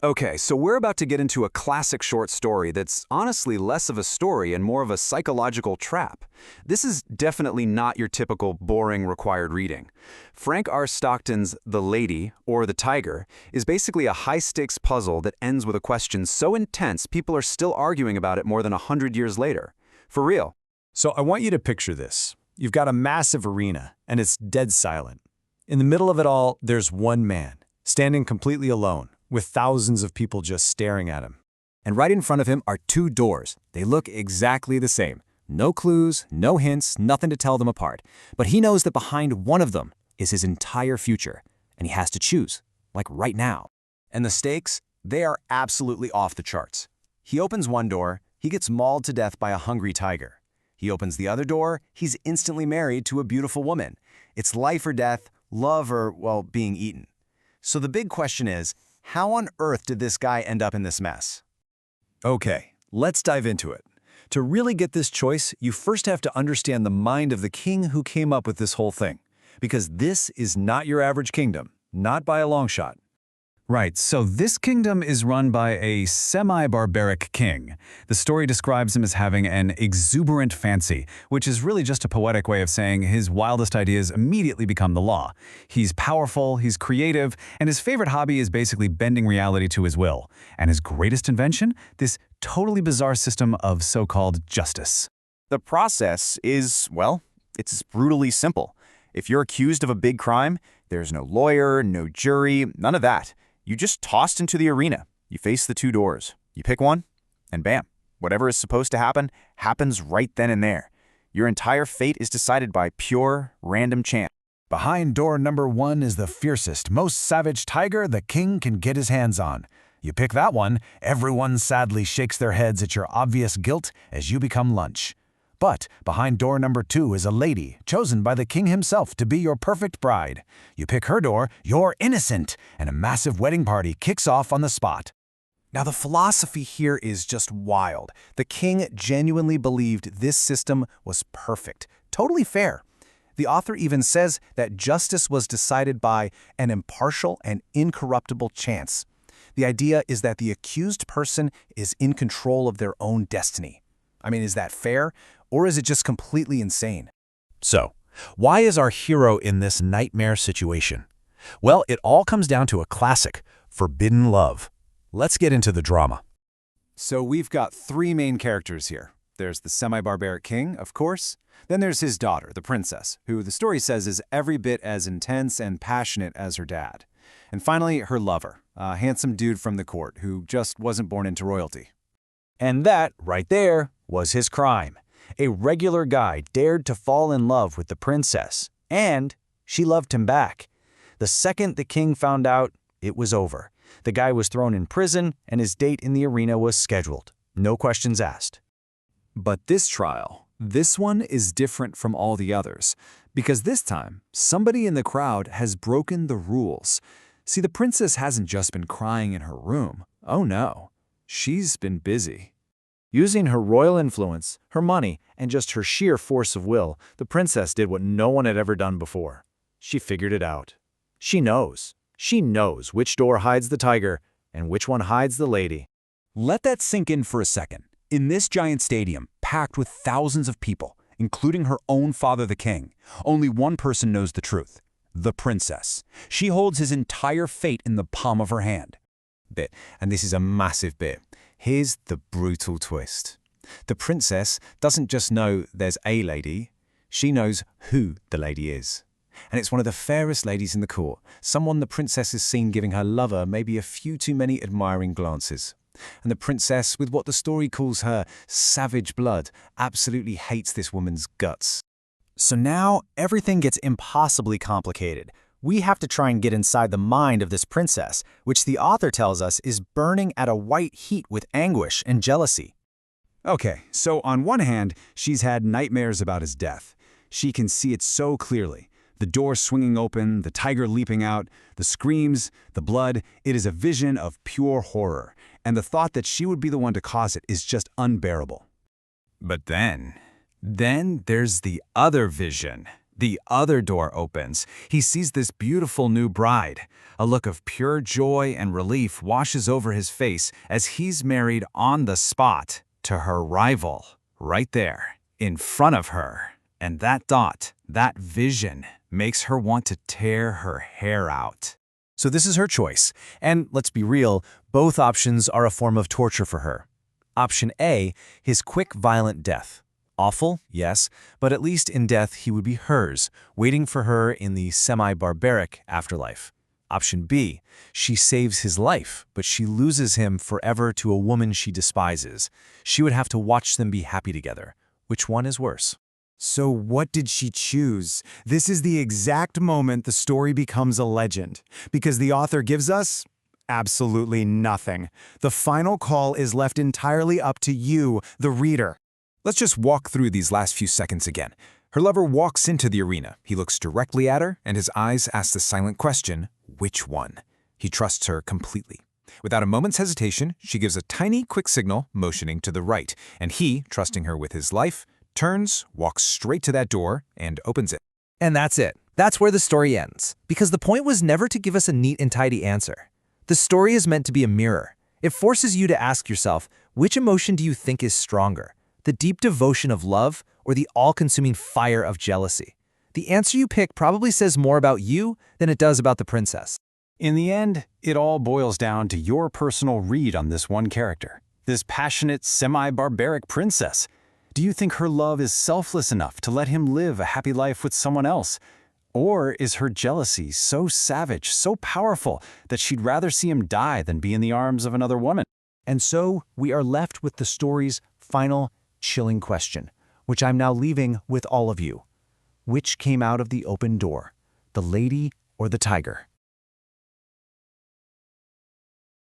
Okay, so we're about to get into a classic short story that's honestly less of a story and more of a psychological trap. This is definitely not your typical boring required reading. Frank R. Stockton's The Lady, or The Tiger, is basically a high-stakes puzzle that ends with a question so intense people are still arguing about it more than 100 years later. For real. So I want you to picture this. You've got a massive arena, and it's dead silent. In the middle of it all, there's one man, standing completely alone, with thousands of people just staring at him. And right in front of him are two doors. They look exactly the same. No clues, no hints, nothing to tell them apart. But he knows that behind one of them is his entire future, and he has to choose, like right now. And the stakes, they are absolutely off the charts. He opens one door, he gets mauled to death by a hungry tiger. He opens the other door, he's instantly married to a beautiful woman. It's life or death, love or, well, being eaten. So the big question is, how on earth did this guy end up in this mess? Okay, let's dive into it. To really get this choice, you first have to understand the mind of the king who came up with this whole thing. Because this is not your average kingdom, not by a long shot. Right, so this kingdom is run by a semi-barbaric king. The story describes him as having an exuberant fancy, which is really just a poetic way of saying his wildest ideas immediately become the law. He's powerful, he's creative, and his favorite hobby is basically bending reality to his will. And his greatest invention? This totally bizarre system of so-called justice. The process is, well, it's brutally simple. If you're accused of a big crime, there's no lawyer, no jury, none of that. You just tossed into the arena. You face the two doors. You pick one, and bam, whatever is supposed to happen happens right then and there. Your entire fate is decided by pure, random chance. Behind door number 1 is the fiercest, most savage tiger the king can get his hands on. You pick that one, everyone sadly shakes their heads at your obvious guilt as you become lunch. But behind door number 2 is a lady, chosen by the king himself to be your perfect bride. You pick her door, you're innocent, and a massive wedding party kicks off on the spot. Now the philosophy here is just wild. The king genuinely believed this system was perfect, totally fair. The author even says that justice was decided by an impartial and incorruptible chance. The idea is that the accused person is in control of their own destiny. I mean, is that fair? Or is it just completely insane? So, why is our hero in this nightmare situation? Well, it all comes down to a classic, forbidden love. Let's get into the drama. So we've got 3 main characters here. There's the semi-barbaric king, of course. Then there's his daughter, the princess, who the story says is every bit as intense and passionate as her dad. And finally, her lover, a handsome dude from the court who just wasn't born into royalty. And that, right there, was his crime. A regular guy dared to fall in love with the princess, and she loved him back. The second the king found out, it was over. The guy was thrown in prison, and his date in the arena was scheduled. No questions asked. But this trial, this one is different from all the others, because this time, somebody in the crowd has broken the rules. See, the princess hasn't just been crying in her room. Oh no, she's been busy. Using her royal influence, her money, and just her sheer force of will, the princess did what no one had ever done before. She figured it out. She knows. She knows which door hides the tiger and which one hides the lady. Let that sink in for a second. In this giant stadium, packed with thousands of people, including her own father the king, only one person knows the truth: the princess. She holds his entire fate in the palm of her hand. And this is a massive bit. Here's the brutal twist. The princess doesn't just know there's a lady, she knows who the lady is. And it's one of the fairest ladies in the court, someone the princess has seen giving her lover maybe a few too many admiring glances. And the princess, with what the story calls her savage blood, absolutely hates this woman's guts. So now everything gets impossibly complicated. We have to try and get inside the mind of this princess, which the author tells us is burning at a white heat with anguish and jealousy. Okay, so on one hand, she's had nightmares about his death. She can see it so clearly. The door swinging open, the tiger leaping out, the screams, the blood. It is a vision of pure horror, and the thought that she would be the one to cause it is just unbearable. But then there's the other vision. The other door opens. He sees this beautiful new bride. A look of pure joy and relief washes over his face as he's married on the spot to her rival, right there, in front of her. And that thought, that vision, makes her want to tear her hair out. So this is her choice. And let's be real, both options are a form of torture for her. Option A, his quick, violent death. Awful, yes, but at least in death he would be hers, waiting for her in the semi-barbaric afterlife. Option B, she saves his life, but she loses him forever to a woman she despises. She would have to watch them be happy together. Which one is worse? So what did she choose? This is the exact moment the story becomes a legend, because the author gives us absolutely nothing. The final call is left entirely up to you, the reader. Let's just walk through these last few seconds again. Her lover walks into the arena. He looks directly at her, and his eyes ask the silent question, which one? He trusts her completely. Without a moment's hesitation, she gives a tiny, quick signal, motioning to the right, and he, trusting her with his life, turns, walks straight to that door, and opens it. And that's it. That's where the story ends. Because the point was never to give us a neat and tidy answer. The story is meant to be a mirror. It forces you to ask yourself, which emotion do you think is stronger? The deep devotion of love or the all-consuming fire of jealousy? The answer you pick probably says more about you than it does about the princess. In the end, it all boils down to your personal read on this one character, this passionate, semi-barbaric princess. Do you think her love is selfless enough to let him live a happy life with someone else? Or is her jealousy so savage, so powerful, that she'd rather see him die than be in the arms of another woman? And so we are left with the story's final, chilling question, which I'm now leaving with all of you. Which came out of the open door, the lady or the tiger?